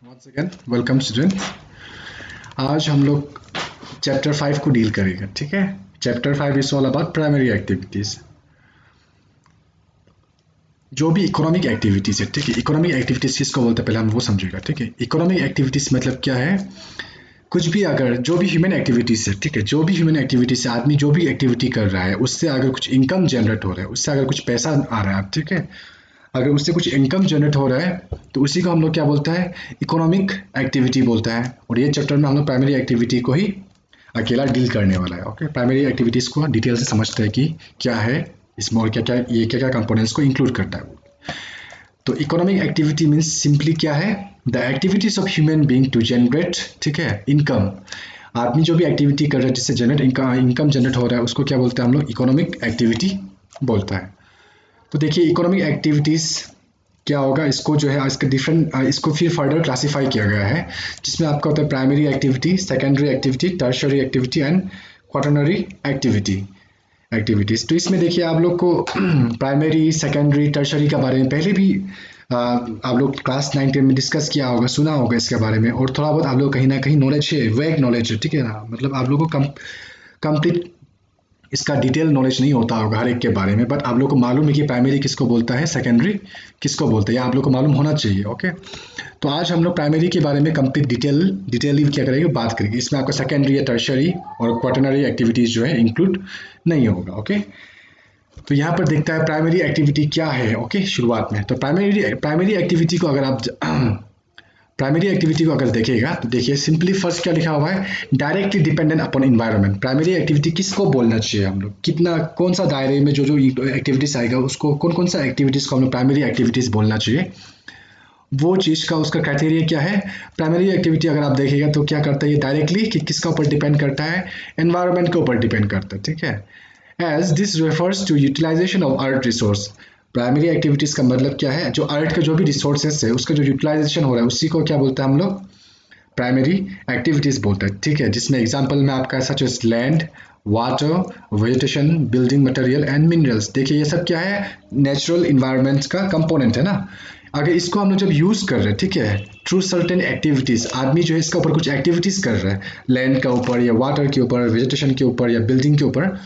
once again welcome students। आज हम लोग चैप्टर 5 को डील करेंगे। ठीक है, chapter 5 is all about primary activities. जो भी इकोनॉमिक एक्टिविटीज है, ठीक है, इकोनॉमिक एक्टिविटीज किसको बोलते हैं पहले हम वो समझेगा। ठीक है, इकोनॉमिक एक्टिविटीज मतलब क्या है? कुछ भी अगर जो भी ह्यूमन एक्टिविटीज है, ठीक है, जो भी ह्यूमन एक्टिविटीज है, आदमी जो भी एक्टिविटी कर रहा है उससे अगर कुछ इनकम जनरेट हो रहा है, उससे अगर कुछ पैसा आ रहा है, ठीक है, अगर उससे कुछ इनकम जनरेट हो रहा है तो उसी को हम लोग क्या बोलता है? इकोनॉमिक एक्टिविटी बोलता है। और ये चैप्टर में हम लोग प्राइमरी एक्टिविटी को ही अकेला डील करने वाला है। ओके, प्राइमरी एक्टिविटीज को डिटेल से समझते हैं कि क्या है इसमें और क्या क्या ये क्या क्या कंपोनेंट्स को इंक्लूड करता है। तो इकोनॉमिक एक्टिविटी मीन्स सिंपली क्या है? The activities of human being to generate, ठीक है, इनकम। आदमी जो भी एक्टिविटी कर रहा है जिससे जनरेट इनकम जनरेट हो रहा है उसको क्या बोलते हैं हम लोग? इकोनॉमिक एक्टिविटी बोलता है। तो देखिए इकोनॉमिक एक्टिविटीज़ क्या होगा, इसको जो है इसके डिफरेंट इसको फिर फर्दर क्लासीफाई किया गया है, जिसमें आपका होता है primary activity, secondary activity, tertiary activity and quaternary activities. तो इसमें देखिए आप लोग को प्राइमरी, सेकेंडरी, टर्शियरी के बारे में पहले भी आप लोग क्लास 9-10 में डिस्कस किया होगा, सुना होगा इसके बारे में, और थोड़ा बहुत आप लोग कहीं ना कहीं नॉलेज है, वेग नॉलेज है, ठीक है ना, मतलब आप लोगों को कंप्लीट इसका डिटेल नॉलेज नहीं होता होगा हर एक के बारे में, बट आप लोग को मालूम है कि प्राइमरी किसको बोलता है, सेकेंडरी किसको बोलता है, ये आप लोग को मालूम होना चाहिए। ओके, तो आज हम लोग प्राइमरी के बारे में कंप्लीट डिटेली क्या करेंगे, बात करेंगे। इसमें आपका सेकेंडरी या टर्शियरी और क्वाटरनरी एक्टिविटीज जो है इंक्लूड नहीं होगा। ओके, तो यहाँ पर देखता है प्राइमरी एक्टिविटी क्या है। ओके, शुरुआत में तो प्राइमरी एक्टिविटी को अगर आप प्राइमरी एक्टिविटी को अगर देखेगा तो देखिए सिंपली फर्स्ट क्या लिखा हुआ है? Directly dependent upon environment. Primary activity किसको बोलना चाहिए हम लोग? कितना कौन सा दायरे में जो जो एक्टिविटीज आएगा उसको कौन कौन सा एक्टिविटीज को हम लोग प्राइमरी एक्टिविटीज बोलना चाहिए, वो चीज़ का उसका क्राइटेरिया क्या है? प्राइमरी एक्टिविटी अगर आप देखेगा तो क्या करता है ये डायरेक्टली कि किसका ऊपर डिपेंड करता है? एनवायरमेंट के ऊपर डिपेंड करता है। ठीक है, as this refers to utilization of earth resource. Primary activities का मतलब क्या है? जो अर्थ के जो भी रिसोर्सेस है उसका जो यूटिलाइजेशन हो रहा है उसी को क्या बोलते हैं हम लोग? प्राइमरी एक्टिविटीज बोलते हैं। ठीक है, जिसमें एग्जांपल में आपका such as land, water, vegetation, building material and minerals. देखिए ये सब क्या है? नेचुरल इन्वायरमेंट का कंपोनेंट है ना। अगर इसको हम लोग जब यूज कर रहे हैं, ठीक है, थ्रू सर्टेन एक्टिविटीज, आदमी जो है इसका ऊपर कुछ एक्टिविटीज कर रहा है, लैंड का ऊपर या वाटर के ऊपर, वेजिटेशन के ऊपर या बिल्डिंग के ऊपर,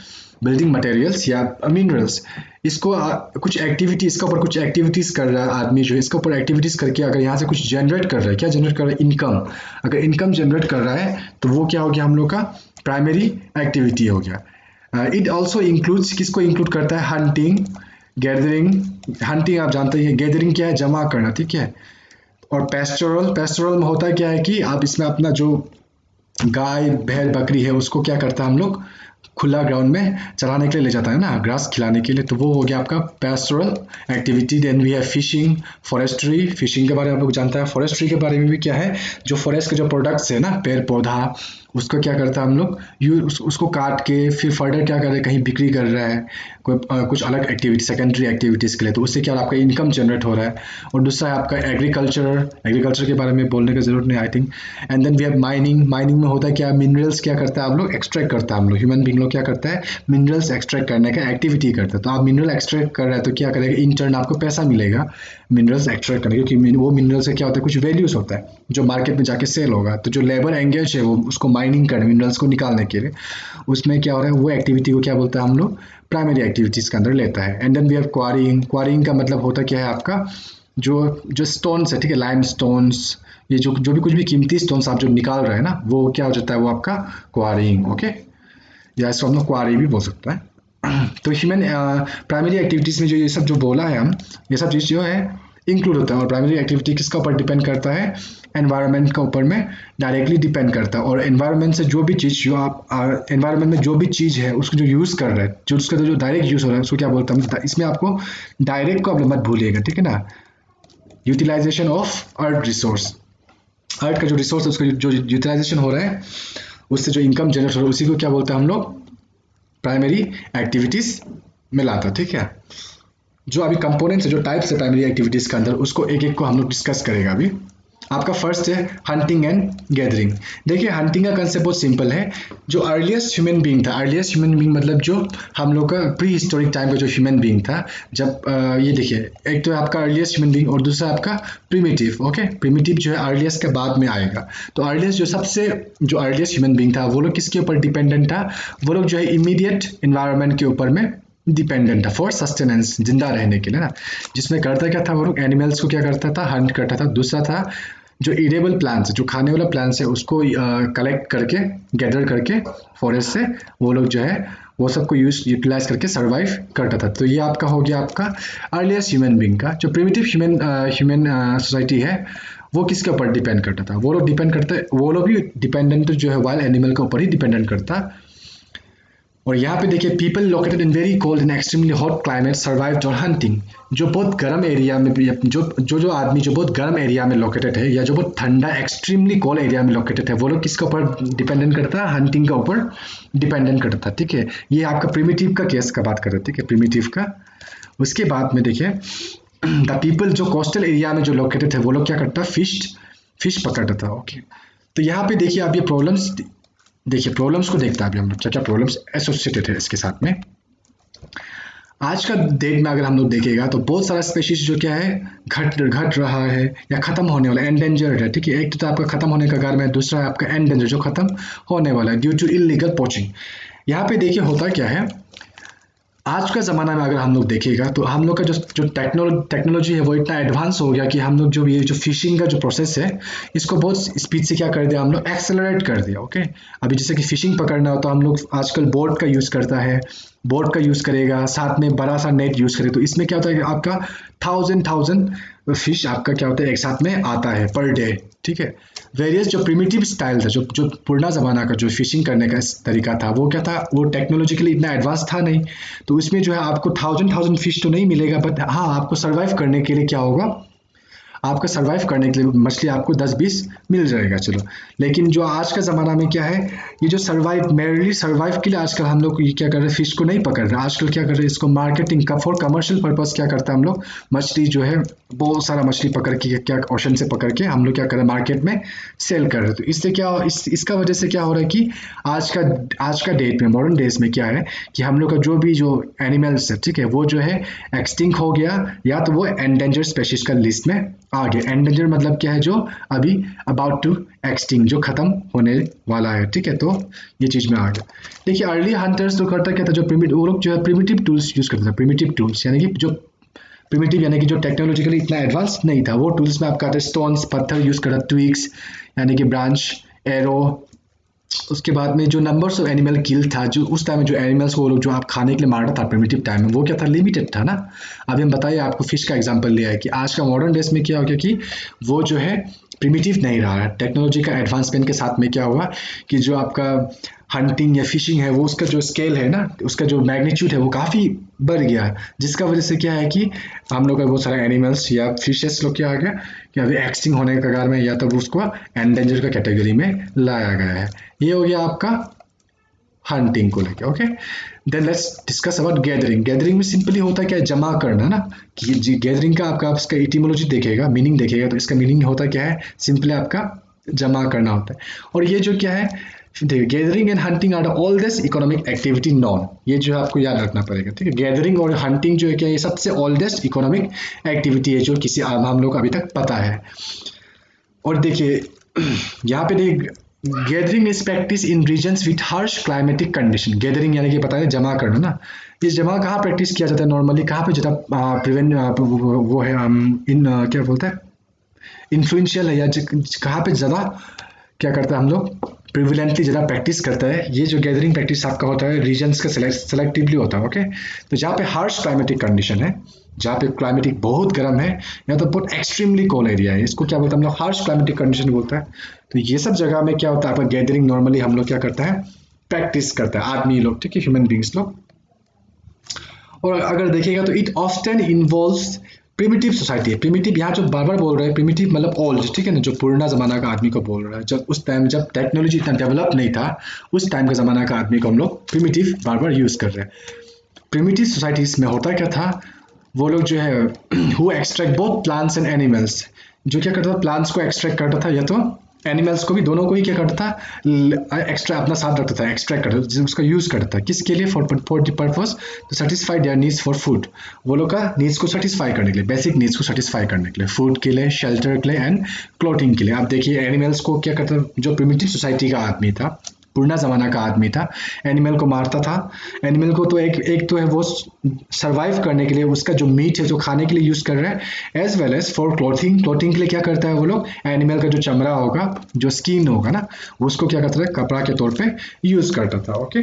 बिल्डिंग मटेरियल्स या मिनरल्स, इसको कुछ एक्टिविटी, इसका ऊपर कुछ एक्टिविटीज कर रहा है आदमी जो है, इसका ऊपर एक्टिविटीज करके अगर यहाँ से कुछ जनरेट कर रहा है, क्या जनरेट कर रहा है? इनकम। अगर इनकम जनरेट कर रहा है तो वो क्या हो गया हम लोग का? प्राइमरी एक्टिविटी हो गया। इट ऑल्सो इंक्लूड्स, किसको इंक्लूड करता है? Hunting, gathering. हंटिंग आप जानते हैं, गैदरिंग क्या है? जमा करना, ठीक है। और पेस्टोरल में होता है क्या है कि आप इसमें अपना जो गाय, भेड़, बकरी है उसको क्या करता है हम लोग? खुला ग्राउंड में चराने के लिए ले जाता है ना, ग्रास खिलाने के लिए, तो वो हो गया आपका pastoral activity. Then we have fishing, forestry. Fishing के बारे में आप लोग जानता है। फॉरेस्ट्री के बारे में भी क्या है? जो फॉरेस्ट के जो प्रोडक्ट्स है ना, पेड़ पौधा, उसको क्या करता है हम लोग? उसको काट के फिर फर्दर क्या कर रहे हैं, कहीं बिक्री कर रहा है, कोई कुछ अलग एक्टिविटी, सेकेंडरी एक्टिविटीज़ के लिए, तो उससे क्या आपका इनकम जनरेट हो रहा है। और दूसरा है आपका एग्रीकल्चर के बारे में बोलने की जरूरत नहीं I think. And then we have mining. Mining में होता है क्या? मिनरल्स क्या करता है आप लोग? एक्सट्रैक्ट करता है हम लोग, ह्यूमन बीइंग लोग क्या करता है? मिनरल्स एक्सट्रैक्ट करने का एक्टिविटी करता है। तो आप मिनरल एक्सट्रैक्ट कर रहे हैं तो क्या करेगा? इन टर्न आपको पैसा मिलेगा मिनरल्स एक्सट्रैक्ट करने, क्योंकि वो मिनरल से क्या होता है? कुछ वैल्यूज होता है जो मार्केट में जाके सेल होगा। तो जो लेबर एंगेज है वो उसको माइनिंग करने, मिनरल्स को निकालने के लिए, उसमें क्या हो रहा है? वो एक्टिविटी को क्या बोलते हैं हम लोग? प्राइमरी एक्टिविटीज के अंदर लेता है। And then we have quarrying. Quarrying का मतलब होता क्या है आपका? जो जो स्टोन्स है, ठीक है, लाइम स्टोन्स, ये जो भी कुछ भी कीमती स्टोन्स आप जो निकाल रहे हैं ना, वो क्या हो जाता है? वो आपका क्वारिंग। ओके, या इसको हम लोग क्वारी भी बोल सकता है। तो ह्यूमन प्राइमरी एक्टिविटीज में जो ये सब जो बोला है हम, ये सब चीज़ जो है इंक्लूड होता है। और प्राइमरी एक्टिविटी किसका ऊपर डिपेंड करता है? एनवायरनमेंट का ऊपर में डायरेक्टली डिपेंड करता है। और एनवायरनमेंट से जो भी चीज़, जो आप एनवायरनमेंट में जो भी चीज़ है उसको जो यूज़ कर रहे हैं, जो उसका जो डायरेक्ट यूज़ हो रहा है उसको क्या बोलते हैं? इसमें आपको डायरेक्ट को आप मत भूलिएगा, ठीक है ना। यूटिलाइजेशन ऑफ अर्थ रिसोर्स, अर्थ का जो रिसोर्स है उसका जो यूटिलाइजेशन हो रहा है, उससे जो इनकम जनरेट हो रहा है उसी को क्या बोलते हैं हम लोग? प्राइमरी एक्टिविटीज में लाता। ठीक है, जो अभी कंपोनेंट्स है, जो टाइप्स है प्राइमरी एक्टिविटीज के अंदर, उसको एक एक को हम लोग डिस्कस करेगा अभी। आपका फर्स्ट है हंटिंग एंड गैदरिंग। देखिए हंटिंग का कंसेप्ट बहुत सिंपल है। जो अर्लीस्ट ह्यूमन बीइंग था, अर्लीस्ट ह्यूमन बीइंग मतलब जो हम लोग का प्री हिस्टोरिक टाइम का जो ह्यूमन बीइंग था, जब ये देखिए एक तो है आपका अर्लीस्ट ह्यूमन बीइंग और दूसरा आपका प्रिमिटिव। ओके, प्रिमिटिव जो है अर्लीस्ट के बाद में आएगा। तो अर्लीस्ट जो सबसे जो अर्लीस्ट ह्यूमन बीइंग था वो लोग किसके ऊपर डिपेंडेंट था? वो लोग जो है इमीडिएट इन्वायरमेंट के ऊपर में डिपेंडेंट था फॉर सस्टेनेंस, जिंदा रहने के लिए ना। जिसमें करता क्या था वो लोग? एनिमल्स को क्या करता था? हंट करता था। दूसरा था जो ईडेबल प्लांट्स, जो खाने वाला प्लांट्स है उसको कलेक्ट करके, गैदर करके फॉरेस्ट से वो लोग जो है वो सबको यूटिलाइज करके सर्वाइव करता था। तो ये आपका हो गया आपका अर्लीस्ट ह्यूमन बीइंग का। जो प्रिमिटिव ह्यूमन सोसाइटी है वो किसके ऊपर डिपेंड करता था? वो लोग डिपेंड करते, वो लोग भी डिपेंडेंट जो है वाइल्ड एनिमल के ऊपर ही डिपेंडेंट करता। और यहाँ पे देखिए people located in very cold and extremely hot climate survived on hunting. जो बहुत गर्म एरिया में भी, जो आदमी जो बहुत गर्म एरिया में लोकेटेड है या जो बहुत ठंडा एक्सट्रीमली कोल्ड एरिया में लोकेटेड है वो लोग किसके ऊपर डिपेंडेंट करता है? हंटिंग के ऊपर डिपेंडेंट करता था। ठीक है, ये आपका प्रिमिटिव का केस का बात कर रहे थे। ठीक है, प्रिमिटिव का। उसके बाद में देखिए द पीपल जो कोस्टल एरिया में जो लोकेटेड है वो लोग क्या करता? फिश पकड़ता था। ओके, तो यहाँ पे देखिए आप ये प्रॉब्लम्स, देखिए प्रॉब्लम्स को देखता है अभी हम लोग, क्या क्या प्रॉब्लम्स एसोसिएटेड है इसके साथ में। आज का डेट में अगर हम लोग देखेगा तो बहुत सारा स्पेशीज जो क्या है घट रहा है या खत्म होने वाला, एंडेंजर्ड है। ठीक है, एक तो आपका खत्म होने का कारण है, दूसरा है आपका एंडेंजर जो खत्म होने वाला है ड्यू टू इलीगल पोचिंग। यहाँ पे देखिए होता क्या है, आज का ज़माना में अगर हम लोग देखेगा तो हम लोग का जो टेक्नोलॉजी है वो इतना एडवांस हो गया कि हम लोग जो ये जो फिशिंग का जो प्रोसेस है इसको बहुत स्पीड से क्या कर दिया हम लोग? एक्सेलरेट कर दिया। ओके, अभी जैसे कि फिशिंग पकड़ना हो तो हम लोग आजकल बोट का यूज़ करता है, बोट का यूज़ करेगा, साथ में बड़ा सा नेट यूज़ करेगा। तो इसमें क्या होता है कि आपका थाउजेंड फिश आपका क्या होता है एक साथ में आता है पर डे। ठीक है, वेरियस जो प्रिमिटिव स्टाइल था, जो पुराना ज़माना का जो फिशिंग करने का तरीका था वो क्या था? वो टेक्नोलॉजिकली इतना एडवांस था नहीं। तो इसमें जो है आपको थाउजेंड फिश तो नहीं मिलेगा, बट हाँ आपको सर्वाइव करने के लिए क्या होगा? आपका सर्वाइव करने के लिए मछली आपको 10-20 मिल जाएगा। चलो, लेकिन जो आज का ज़माना में क्या है, ये जो मेरली सर्वाइव के लिए आजकल हम लोग ये क्या कर रहे हैं? फिश को नहीं पकड़ रहे, आजकल क्या कर रहे हैं? इसको मार्केटिंग का फॉर कमर्शियल पर्पस क्या करता है हम लोग? मछली जो है बहुत सारा मछली पकड़ के क्या ओशन से पकड़ के हम लोग क्या कर रहे हैं? मार्केट में सेल कर रहे हैं। तो इससे क्या इसका वजह से क्या हो रहा है कि आज का डेट में, मॉडर्न डेज में क्या है कि हम लोग का जो भी जो एनिमल्स है, ठीक है, वो जो है एक्सटिंक्ट हो गया या तो वो एंडेंजर स्पेशीज का लिस्ट में आ गया। एंडेंजर मतलब क्या है? जो अभी अबाउट टू एक्सटिंक्ट, जो खत्म होने वाला है। ठीक है, तो ये चीज में आ गया। देखिए अर्ली हंटर्स तो करता क्या था, जो प्रिमिटिव, वो लोग जो है प्रिमिटिव टूल्स यूज करते थे। प्रिमिटिव टूल्स यानी कि जो प्रिमिटिव यानी कि जो टेक्नोलॉजिकली इतना एडवांस नहीं था, वो टूल्स में आपका स्टोन्स, पत्थर यूज करता, ट्विग्स यानी कि ब्रांच, एरो। उसके बाद में जो नंबर्स ऑफ एनिमल किल था, जो उस टाइम में जो एनिमल्स को वो लोग जो आप खाने के लिए मारता था प्रिमिटिव टाइम में, वो क्या था? लिमिटेड था ना। अभी हम बताइए, आपको फिश का एग्जांपल लिया है कि आज का मॉडर्न डेज में क्या हो गया कि वो जो है प्रिमिटिव नहीं रहा है। टेक्नोलॉजी का एडवांसमेंट के साथ में क्या हुआ कि जो आपका हंटिंग या फिशिंग है वो उसका जो स्केल है ना, उसका जो मैग्नीट्यूड है वो काफ़ी बढ़ गया, जिसका वजह से क्या है कि हम लोग का बहुत सारे एनिमल्स या फिशेस लोग क्या आ गया कि अभी एक्सटिंग होने के कगार में या तो उसको एंडेंजर का कैटेगरी में लाया गया है। ये हो गया आपका हंटिंग को लेके। Okay, then let's discuss about gathering. Gathering में सिंपली होता है क्या? जमा करना ना। कि गैदरिंग का आपका इसका इटिमोलॉजी देखेगा, मीनिंग देखेगा, तो इसका मीनिंग होता क्या है? सिंपली आपका जमा करना होता है। और ये जो क्या है, देखिए gathering and hunting are the oldest economic activity known. ये जो है आपको याद रखना पड़ेगा। ठीक है, गैदरिंग और हंटिंग जो है क्या, ये सबसे ओल्डेस्ट इकोनॉमिक एक्टिविटी है जो किसी हम लोग को अभी तक पता है। और देखिए यहाँ पे देखिए gathering is practice in regions with harsh climatic condition. Gathering यानी कि पता है जमा करना ना। ये जमा कहाँ प्रैक्टिस किया जाता है नॉर्मली? कहाँ पे ज़्यादा प्रिवेंट वो है इन क्या बोलते हैं, इन्फ्लुएंशियल है, या कहाँ पे ज़्यादा क्या करता है हम लोग प्रिविलेंटली ज़्यादा प्रैक्टिस करता है? ये जो गैदरिंग प्रैक्टिस आपका होता है रीजन्स का सेलेक्टिवली होता है। ओके, तो जहाँ पे हार्श क्लाइमेटिक कंडीशन है, जहाँ पे क्लाइमेटिक बहुत गर्म है या तो बहुत एक्सट्रीमली कोल्ड एरिया है, इसको क्या बोलते हैं हम लोग? हार्श क्लाइमेटिक कंडीशन बोलता है। तो ये सब जगह में क्या होता है आपका गैदरिंग नॉर्मली हम लोग क्या करता है? प्रैक्टिस करता है आदमी लोग, ठीक है, ह्यूमन बींग्स लोग। और अगर देखिएगा तो it often involves primitive society है। प्रिमिटिव यहाँ जो बार बार बोल रहे हैं प्रिमिटिव मतलब ओल्ड, ठीक है ना, जो पुराना जमाना का आदमी को बोल रहा है। जब उस टाइम जब टेक्नोलॉजी इतना डेवलप नहीं था, उस टाइम का जमाना का आदमी को हम लोग प्रिमिटिव बार बार यूज कर रहे हैं। प्रिमिटिव सोसाइटीज में होता क्या था, वो लोग जो है who extract both plants and animals, जो क्या करता था प्लांट्स को एक्सट्रैक्ट करता था, या तो एनिमल्स को भी, दोनों को ही क्या करता था एक्स्ट्रा अपना साथ रखता था, एक्सट्रैक्ट करता था, उसका यूज करता था किसके लिए, for the purpose to satisfy their needs for food. वो लोग का नीड्स को सेटिस्फाई करने के लिए, बेसिक नीड्स को सेटिस्फाई करने के लिए, फूड के लिए, शेल्टर के लिए एंड क्लोथिंग के लिए। आप देखिए एनिमल्स को क्या करता, जो प्रिमिटिव सोसाइटी का आदमी था, पुराना ज़माना का आदमी था, एनिमल को मारता था। एनिमल को तो एक तो है वो सरवाइव करने के लिए, उसका जो मीट है जो खाने के लिए यूज़ कर रहा है, as well as for clothing. Clothing के लिए क्या करता है वो लोग, एनिमल का जो चमड़ा होगा, जो स्किन होगा ना, उसको क्या करता है कपड़ा के तौर पे यूज़ करता था। ओके,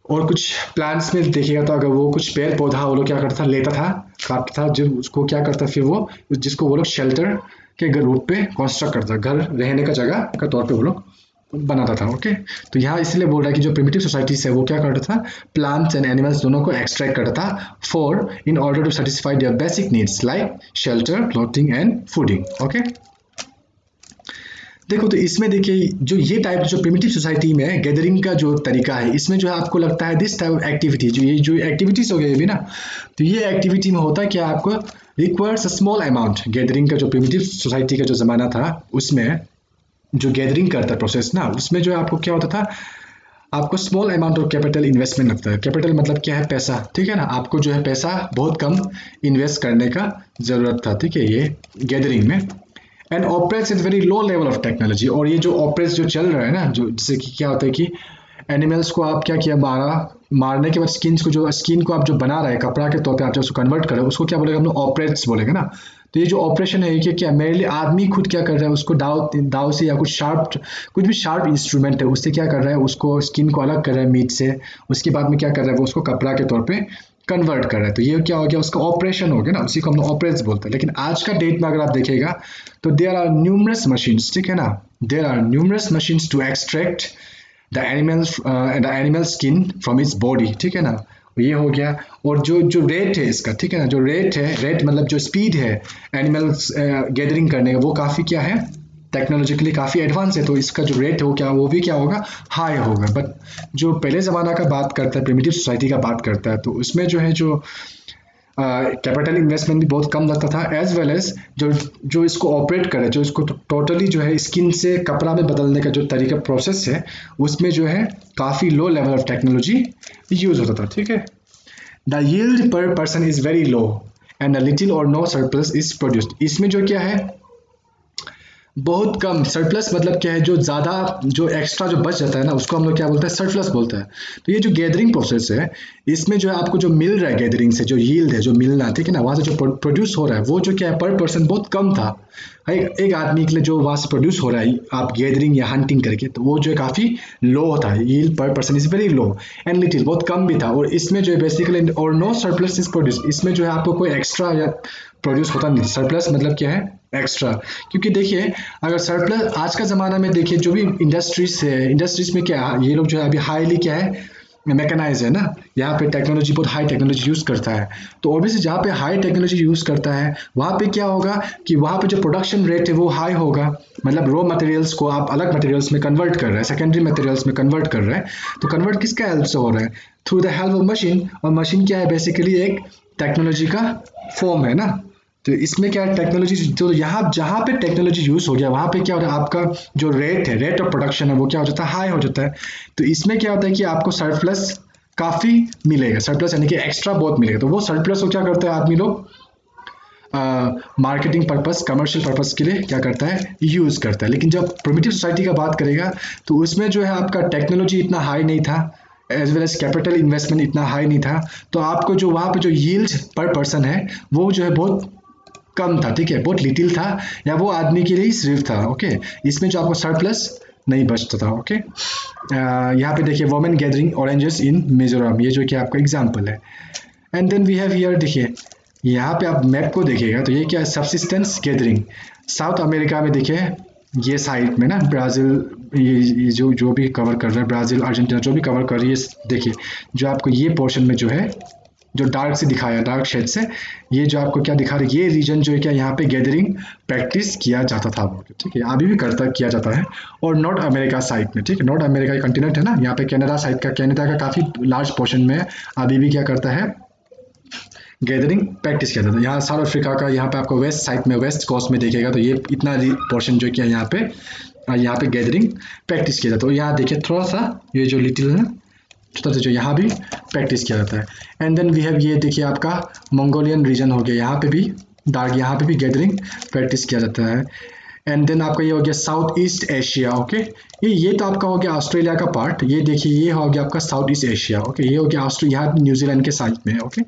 और कुछ प्लांट्स में देखिएगा तो अगर वो कुछ पेड़ पौधा वो लोग क्या करता था, लेता था, काटता था, जो उसको क्या करता फिर वो, जिसको वो लोग शेल्टर के रूप पे कंस्ट्रक्ट करता, घर रहने का जगह का तौर पे वो लोग बनाता था। ओके, तो यहाँ इसलिए बोल रहा है कि जो प्रिमिटिव सोसाइटीज है वो क्या करता था, प्लांट्स एंड एनिमल्स दोनों को एक्सट्रैक्ट करता था for in order to satisfy their basic needs like shelter, clothing and fooding. Okay, देखो तो इसमें देखिए जो ये टाइप जो प्रिमिटिव सोसाइटी में गैदरिंग का जो तरीका है, इसमें जो है आपको लगता है दिस टाइप ऑफ एक्टिविटी, जो ये जो एक्टिविटीज हो गई अभी ना, तो ये एक्टिविटी में होता है क्या, आपको requires a small amount. Gathering का जो प्रिमिटिव सोसाइटी का जो जमाना था उसमें जो गैदरिंग करता प्रोसेस ना, उसमें जो है आपको क्या होता था, आपको small amount of capital investment लगता है। कैपिटल मतलब क्या है, पैसा, ठीक है ना। आपको जो है पैसा बहुत कम इन्वेस्ट करने का जरूरत था, ठीक है, ये गैदरिंग में। And operates at very low level of technology. और ये जो ऑपरेट्स जो चल रहा है ना, जो जैसे कि क्या होता है कि एनिमल्स को आप क्या किया, मारने के बाद स्किन को आप जो बना रहे हैं कपड़ा के तौर पे, आप जो उसको कन्वर्ट कर रहे हो, उसको क्या बोलेगा हम लोग, ऑपरेट्स बोलेंगे ना। तो ये जो ऑपरेशन है ये क्या मेरे लिए आदमी खुद क्या कर रहा है, उसको दाव से या कुछ भी शार्प इंस्ट्रूमेंट है उससे क्या कर रहा है, उसको स्किन को अलग कर रहा है मीट से। उसके बाद में क्या कर रहा है, वो उसको कपड़ा के तौर पे कन्वर्ट कर रहा है। तो ये क्या हो गया, उसका ऑपरेशन हो गया ना, उसी को हम लोग ऑपरेट्स बोलते हैं। लेकिन आज का डेट में अगर आप देखिएगा तो देयर आर न्यूमरस मशीन्स, ठीक है ना, there are numerous machines to extract the animal skin from its body, ठीक है ना। ये हो गया। और जो जो रेट है इसका, ठीक है ना, जो रेट मतलब जो स्पीड है एनिमल्स गैदरिंग करने का, वो काफ़ी क्या है, टेक्नोलॉजिकली काफ़ी एडवांस है। तो इसका जो रेट हो क्या, वो भी क्या होगा, हाई होगा। बट जो पहले ज़माना का बात करता है, प्रिमिटिव सोसाइटी का बात करता है, तो उसमें जो है जो कैपिटल इन्वेस्टमेंट भी बहुत कम लगता था, एज वेल एज जो जो इसको ऑपरेट करे, जो इसको टोटली जो है स्किन से कपड़ा में बदलने का जो तरीका प्रोसेस है, उसमें जो है काफ़ी low level of technology use होता था, ठीक है। द यील्ड पर person is very low and a little और नो सरप्लस इज प्रोड्यूस्ड। इसमें जो क्या है, बहुत कम सरप्लस मतलब क्या है, जो ज़्यादा जो एक्स्ट्रा जो बच जाता है ना, उसको हम लोग क्या बोलते हैं, सरप्लस बोलते हैं। तो ये जो गैदरिंग प्रोसेस है, इसमें जो है आपको जो मिल रहा है गैदरिंग से, जो यील्ड है, जो मिलना, ठीक है ना, वहाँ से जो प्रोड्यूस हो रहा है, वो जो क्या है पर पर्सन बहुत कम था। एक आदमी के लिए जो वहाँ से प्रोड्यूस हो रहा है आप गैदरिंग या हंटिंग करके, तो वो जो है काफ़ी लो होता है, यील्ड पर person is very low and little, बहुत कम भी था। और इसमें जो है बेसिकली और नो सरप्लस इज प्रोड्यूस, इसमें जो है आपको कोई एक्स्ट्रा या प्रोड्यूस होता नहीं। सरप्लस मतलब क्या है, एक्स्ट्रा। क्योंकि देखिए अगर सरप्लस आज का ज़माना में देखिए, जो भी इंडस्ट्रीज है, इंडस्ट्रीज में क्या ये लोग जो है अभी हाईली क्या है, मैकेनाइज है ना, यहाँ पे टेक्नोलॉजी बहुत हाई टेक्नोलॉजी यूज़ करता है। तो ऑब्वियसली जहाँ पे हाई टेक्नोलॉजी यूज़ करता है, वहाँ पे क्या होगा कि वहाँ पे जो प्रोडक्शन रेट है वो हाई होगा। मतलब रॉ मटेरियल्स को आप अलग मटेरियल्स में कन्वर्ट कर रहे हैं, सेकेंडरी मटेरियल्स में कन्वर्ट कर रहे हैं। तो कन्वर्ट किसका हेल्प से हो रहा है, through the help of machine. और मशीन क्या है, बेसिकली एक टेक्नोलॉजी का फॉर्म है ना। तो इसमें क्या है, टेक्नोलॉजी तो यहाँ जहाँ पे टेक्नोलॉजी यूज हो गया, वहाँ पे क्या हो रहा है, आपका जो रेट है, रेट ऑफ प्रोडक्शन है, वो क्या हो जाता है, हाई हो जाता है। तो इसमें क्या होता है कि आपको सरप्लस काफ़ी मिलेगा, सरप्लस यानी कि एक्स्ट्रा बहुत मिलेगा। तो वो सरप्लस को क्या करते हैं आदमी लोग, मार्केटिंग पर्पस, कमर्शियल पर्पस के लिए क्या करता है, यूज करता है। लेकिन जब प्रिमिटिव सोसाइटी का बात करेगा तो उसमें जो है आपका टेक्नोलॉजी इतना हाई नहीं था, as well as capital investment इतना हाई नहीं था। तो आपको जो वहाँ पे जो यील्ड पर पर्सन है वो जो है बहुत कम था, ठीक है, बहुत लिटिल था, या वो आदमी के लिए ही सिर्फ था। ओके, इसमें जो आपको सरप्लस नहीं बचता था। ओके, यहाँ पे देखिए women gathering oranges in Mizoram, ये जो कि आपका एग्जाम्पल है। And then we have here, देखिए यहाँ पे आप मैप को देखिएगा तो ये क्या है, सब्सिस्टेंस गैदरिंग। साउथ अमेरिका में देखिए ये साइड में ना, ब्राज़ील, ये जो भी कवर कर रहा है, ब्राज़ील, अर्जेंटीना जो भी कवर कर रही है, देखिए जो आपको ये पोर्शन में जो है, जो डार्क से दिखाया, डार्क शेड से, ये जो आपको क्या दिखा रहा है, ये रीजन जो है क्या, यहाँ पे गैदरिंग प्रैक्टिस किया जाता था, ठीक है, अभी भी किया जाता है। और नॉर्थ अमेरिका साइड में, ठीक है, नॉर्थ अमेरिका का कंटिनेंट है ना, यहाँ पे कनाडा साइड का, कनाडा का काफ़ी लार्ज पोर्शन में अभी भी क्या करता है, गैदरिंग प्रैक्टिस किया जाता है। यहाँ साउथ अफ्रीका का यहाँ पे आपको वेस्ट साइड में, वेस्ट कोस्ट में देखेगा तो ये इतना पोर्शन जो किया यहाँ पे गैदरिंग प्रैक्टिस किया जाता है। तो यहाँ देखिए थोड़ा सा ये जो लिटिल है छोटा सा जो यहाँ भी प्रैक्टिस किया जाता है। एंड देन वी हैव ये देखिए आपका मंगोलियन रीजन हो गया, यहाँ पे भी डार्क, यहाँ पे भी गैदरिंग प्रैक्टिस किया जाता है। एंड देन आपका ये हो गया साउथ ईस्ट एशिया। ओके, ये तो आपका हो गया ऑस्ट्रेलिया का पार्ट। ये देखिए ये हो गया आपका साउथ ईस्ट एशिया। ओके, ये हो गया ऑस्ट्रेलिया, यहाँ न्यूजीलैंड के साइड में। ओके,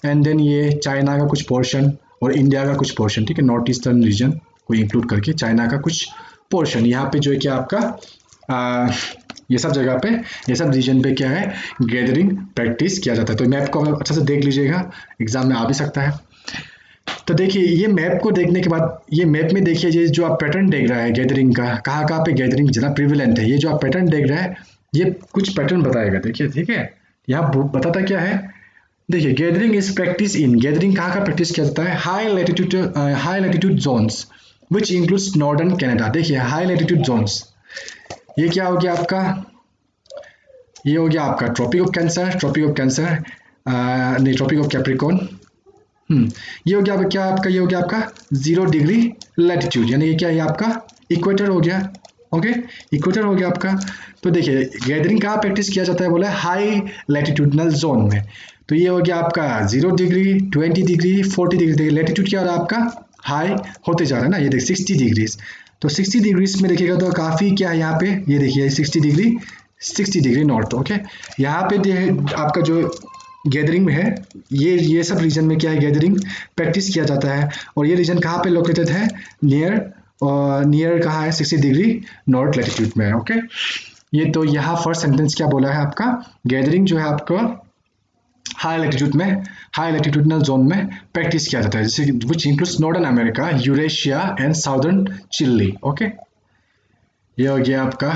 एंड देन ये चाइना का कुछ पोर्शन और इंडिया का कुछ पोर्शन, ठीक है, नॉर्थ ईस्टर्न रीजन को इंक्लूड करके चाइना का कुछ पोर्शन यहाँ पे जो है कि आपका ये सब जगह पे, ये सब रीजन पे क्या है, गैदरिंग प्रैक्टिस किया जाता है। तो मैप को अच्छा से देख लीजिएगा, एग्जाम में आ भी सकता है। तो देखिए ये मैप को देखने के बाद, ये मैप में देखिए ये जो आप पैटर्न देख रहा है गैदरिंग का, कहाँ कहाँ पे गैदरिंग ज़्यादा प्रिविलेंट है, ये जो आप पैटर्न देख रहा है ये कुछ पैटर्न बताएगा। देखिए ठीक है, यहाँ बताता क्या है, देखिए gathering is practice in, gathering कहाँ का प्रैक्टिस किया जाता है, high latitude zones which includes northern Canada. देखिए हाई लैटिट्यूड जोन्स, ये क्या हो गया आपका, ये हो गया आपका ट्रॉपिक ऑफ कैंसर, नहीं ट्रॉपिक ऑफ कैप्रिकॉर्न। ये हो गया आपका क्या, आपका ये हो गया आपका 0 डिग्री लैटिट्यूड, यानी कि क्या है आपका इक्वेटर हो गया। ओके, इक्वेटर हो गया आपका। तो देखिए गैदरिंग कहाँ प्रैक्टिस किया जाता है, बोला हाई लैटिट्यूडनल जोन में। तो ये हो गया आपका 0 डिग्री, 20 डिग्री, 40 डिग्री, लैटिट्यूड क्या हो रहा है आपका हाई होते जा रहा है ना। ये देखिए 60 डिग्रीज, तो 60 डिग्रीज में देखिएगा तो काफ़ी क्या है यहाँ पे, ये देखिए 60 डिग्री नॉर्थ। ओके, यहाँ पे आपका जो गैदरिंग में है, ये सब रीजन में क्या है गैदरिंग प्रैक्टिस किया जाता है। और ये रीजन कहाँ पे लोकेटेड है, नियर कहाँ है, 60 डिग्री नॉर्थ लैटिट्यूड में है। ओके, ये तो यहाँ फर्स्ट सेंटेंस क्या बोला है आपका, गैदरिंग जो है आपका हाई लैटिट्यूड में, हाई लैटिट्यूडनल जोन में प्रैक्टिस किया जाता है, जैसे which includes northern America, Eurasia and southern Chile. Okay, ये हो गया आपका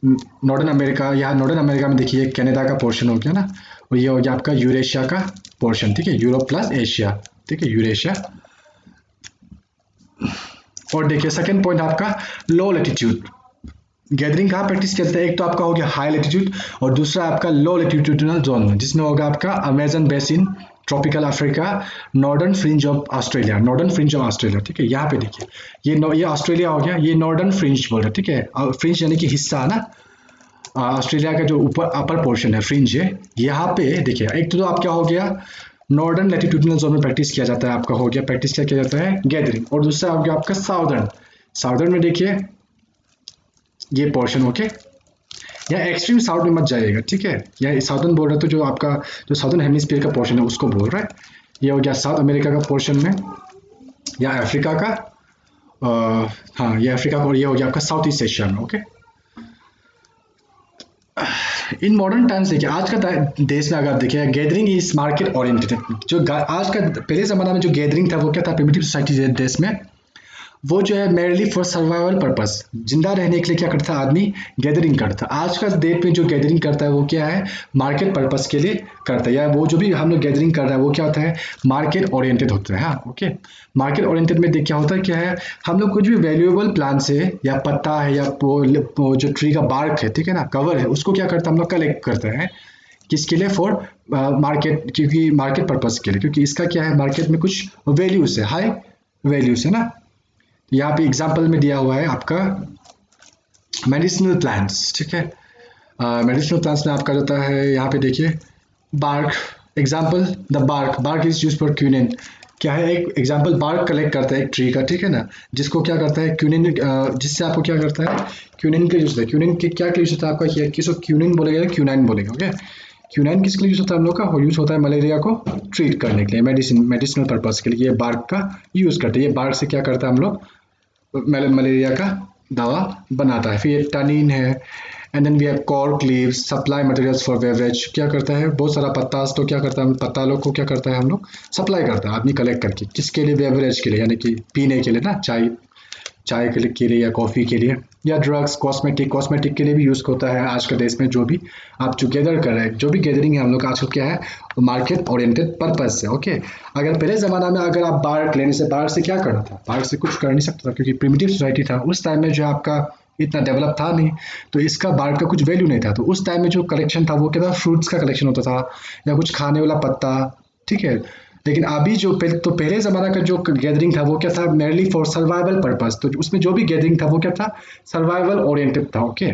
नॉर्दर्न अमेरिका। यहाँ नॉर्दर्न अमेरिका में देखिए कनाडा का पोर्शन हो गया ना, और ये हो गया आपका यूरेशिया का पोर्शन, ठीक है, यूरोप प्लस एशिया, ठीक है, यूरेशिया। और देखिए सेकंड पॉइंट आपका लो लैटिट्यूड, गैदरिंग कहाँ प्रैक्टिस करते हैं, एक तो आपका हो गया हाई लैटिट्यूड और दूसरा आपका लो लैटिट्यूडनल जोन में, जिसमें होगा आपका Amazon basin, tropical Africa, northern fringe of Australia, northern fringe of Australia. ठीक है, यहाँ पे देखिए ये ऑस्ट्रेलिया हो गया, ये नॉर्दर्न फ्रिंज बोल रहे हैं, ठीक है, फ्रिंज यानी कि हिस्सा है ना, ऑस्ट्रेलिया का जो ऊपर अपर पोर्शन है फ्रिंज है। यहाँ पे देखिए एक तो आप क्या हो गया नॉर्दर्न लैटिट्यूडनल जोन में प्रैक्टिस किया जाता है, आपका हो गया प्रैक्टिस क्या किया जाता है गैदरिंग, और दूसरा हो गया आपका साउदर्न में देखिए ये पोर्शन। ओके, यहाँ एक्सट्रीम साउथ में मत जाइएगा, ठीक है, यहाँ साउदर्न बोल रहे तो जो आपका जो साउदर्न हेमिस्फीयर का पोर्शन है उसको बोल रहा है। ये हो गया साउथ अमेरिका का पोर्शन में, या अफ्रीका का, हाँ ये अफ्रीका का, और ये हो गया आपका साउथ ईस्ट एशिया में। ओके, इन मॉडर्न टाइम्स देखिए आज का देश में अगर आप देखिए गैदरिंग इज मार्केट ओरिएंटेड। जो आज का पहले ज़माना में जो गैदरिंग था वो क्या था, प्रिमिटिव सोसाइटी देश में वो जो है मेरली फॉर सर्वाइवल पर्पस, जिंदा रहने के लिए क्या करता है आदमी गैदरिंग करता है। आज का डेट में जो गैदरिंग करता है वो क्या है मार्केट पर्पस के लिए करता है, या वो जो भी हम लोग गैदरिंग कर रहा है वो क्या होता है मार्केट ओरिएंटेड होता है। हाँ ओके, मार्केट ओरिएंटेड में देख क्या होता है, क्या है हम लोग कुछ भी वैल्यूएबल प्लांट है या पत्ता है या वो जो ट्री का बार्क है, ठीक है ना, कवर है, उसको क्या करता है हम लोग कलेक्ट करते हैं, किसके लिए, फॉर मार्केट, क्योंकि मार्केट पर्पस के लिए, क्योंकि इसका क्या है मार्केट में कुछ वैल्यूज है, हाई वैल्यूज है ना। यहाँ पे एग्जाम्पल में दिया हुआ है आपका मेडिसिनल प्लांट्स, ठीक है, मेडिसिनल प्लांट्स में आपका रहता है यहाँ पे देखिए bark, example the bark is use for quinine. क्या है एक एग्जाम्पल, बार्क कलेक्ट करता है एक ट्री का, ठीक है ना, जिसको क्या करता है क्यूनिन, जिससे आपको क्या करता है क्यूनिन का यूज होता है। क्यूनिन के क्या यूज होता है आपका, किसको क्यूनिन बोलेगा, क्यूनाइन बोलेगा। ओके, क्यूनाइन किसके लिए यूज होता है हम लोग का, यूज होता है मलेरिया को ट्रीट करने के लिए, मेडिसिनल पर्पज के लिए ये बार्क का यूज करते हैं। ये बार्क से क्या करता है हम लोग मलेरिया का दवा बनाता है। फिर ये टनिन है, and then we have cork leaves, supply materials for beverage, क्या करता है बहुत सारा पत्ता तो क्या करता है पत्ता लोग को क्या करता है हम लोग सप्लाई करता है आदमी कलेक्ट करके, किसके लिए बेवरेज के लिए, यानी कि पीने के लिए ना, चाय के लिए या कॉफ़ी के लिए, या ड्रग्स, कॉस्मेटिक के लिए भी यूज़ होता है। आज के देश में जो भी आप टुगेदर कर रहे हैं, जो भी गैदरिंग है हम लोग का आजकल क्या है मार्केट ओरिएंटेड पर्पज से। ओके, अगर पहले ज़माना में अगर आप बार्क लेने से, बार्क से क्या करना था, बार्क से कुछ कर नहीं सकता था, क्योंकि प्रिमिटिव सोसाइटी था उस टाइम में, जो आपका इतना डेवलप था नहीं, तो इसका बार्क का कुछ वैल्यू नहीं था। तो उस टाइम में जो कलेक्शन था वो क्या था, फ्रूट्स का कलेक्शन होता था या कुछ खाने वाला पत्ता, ठीक है, लेकिन अभी जो पहले ज़माना का जो गैदरिंग था वो क्या था, मेरली फॉर सर्वाइवल पर्पस। तो उसमें जो भी गैदरिंग था वो क्या था, सर्वाइवल ओरिएंटेड था। ओके,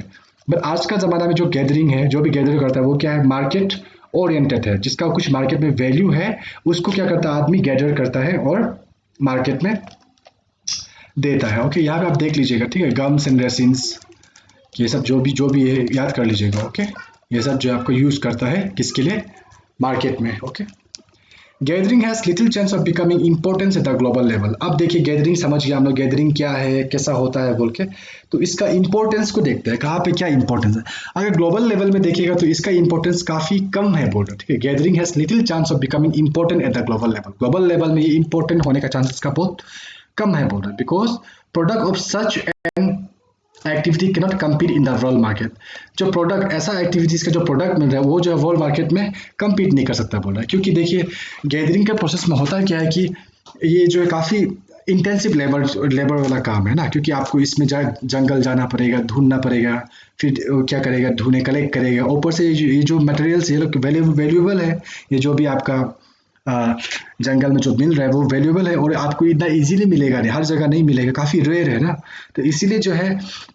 बट आज का ज़माना में जो गैदरिंग है, जो भी गैदर करता है वो क्या है, मार्केट ओरिएंटेड है। जिसका कुछ मार्केट में वैल्यू है उसको क्या करता है, आदमी गैदर करता है और मार्केट में देता है। ओके, यहाँ पे आप देख लीजिएगा, ठीक है, गम्स एंड रेसिन्स, ये सब जो भी है याद कर लीजिएगा। ओके, ये सब जो आपको यूज़ करता है किसके लिए, मार्केट में। Okay, gathering has little chance of becoming importance at the global level. अब देखिए गैदरिंग समझ गया हम लोग, गैदरिंग क्या है, कैसा होता है बोल के। तो इसका इंपॉर्टेंस को देखते हैं, कहाँ पे क्या इंपॉर्टेंस है। अगर ग्लोबल लेवल में देखिएगा तो इसका इंपॉर्टेंस काफ़ी कम है बोल रहे, ठीक है। Gathering has little chance of becoming important at the global level. Global level में ये इंपॉर्टेंट होने का चांसेस का बहुत कम है बोल रहे, because product of such an activity के not compete in the world market. जो प्रोडक्ट, ऐसा एक्टिविटीज़ का जो प्रोडक्ट मिल रहा है वो जो है वर्ल्ड मार्केट में कम्पीट नहीं कर सकता बोल रहा है। क्योंकि देखिए गैदरिंग के प्रोसेस में होता क्या है कि ये जो है काफ़ी इंटेंसिव लेबर वाला काम है ना, क्योंकि आपको इसमें जंगल जाना पड़ेगा, ढूंढना पड़ेगा, फिर क्या करेगा, ढूंढे कलेक्ट करेगा। ऊपर से ये जो मटेरियल्स ये लोग वैल्यूएबल है, ये जो भी आपका जंगल में जो मिल रहा है वो वैल्यूएबल है, और आपको इतना इजीली मिलेगा नहीं, हर जगह नहीं मिलेगा, काफ़ी रेयर है ना। तो इसीलिए जो है,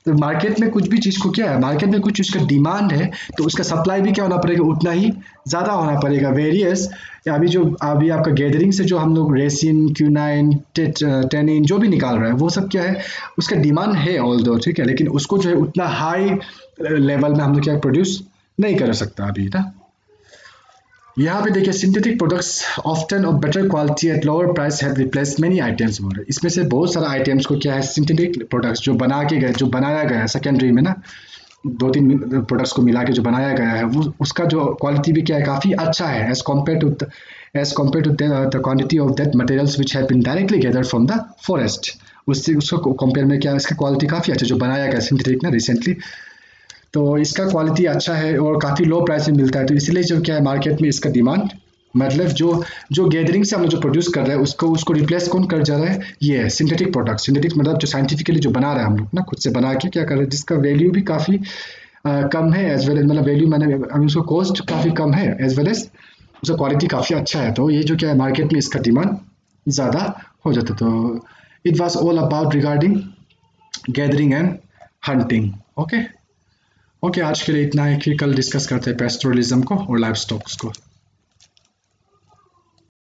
तो मार्केट में कुछ भी चीज़ को क्या है, मार्केट में कुछ चीज़ का डिमांड है तो उसका सप्लाई भी क्या होना पड़ेगा, उतना ही ज़्यादा होना पड़ेगा। वेरियस अभी आपका गैदरिंग से जो हम लोग रेसिन, क्यूनाइन, टेनिन जो भी निकाल रहा है वो सब क्या है, उसका डिमांड है ऑल दो, ठीक है, लेकिन उसको जो है उतना हाई लेवल में हम लोग क्या प्रोड्यूस नहीं कर सकता अभी ना। यहाँ पे देखिए synthetic products often of better quality at lower price have replaced many items बोल रहे। इसमें से बहुत सारा आइटम्स को क्या है, सिंथेटिक प्रोडक्ट्स जो बनाया गया है सेकेंडरी में ना, दो तीन प्रोडक्ट्स को मिला के जो बनाया गया है वो उसका जो क्वालिटी भी क्या है, काफ़ी अच्छा है as compare to the quantity of that materials which have been directly gathered from the forest. उसको कंपेयर में क्या है, इसका क्वालिटी काफ़ी अच्छा जो बनाया गया सिंथेटिक ना रिसेंटली, तो इसका क्वालिटी अच्छा है और काफ़ी लो प्राइस में मिलता है। तो इसलिए जो क्या है मार्केट में इसका डिमांड, मतलब जो जो गैदरिंग से हम लोग जो प्रोड्यूस कर रहे हैं उसको रिप्लेस कौन कर जा रहा है, ये है सिंथेटिक प्रोडक्ट। सिंथेटिक मतलब जो साइंटिफिकली जो बना रहे हैं हम लोग ना, खुद से बना के क्या कर रहे हैं, जिसका वैल्यू भी काफ़ी कम है, एज वेल एज मतलब वैल्यू मैंने उसका कॉस्ट काफ़ी कम है, एज वेल एज उसका क्वालिटी काफ़ी अच्छा है। तो ये जो क्या है मार्केट में इसका डिमांड ज़्यादा हो जाता है। तो it was all about regarding gathering and hunting. Okay, आज के लिए इतना है, कि कल डिस्कस करते हैं पेस्टोरलिज्म को और लाइफ स्टॉक्स को।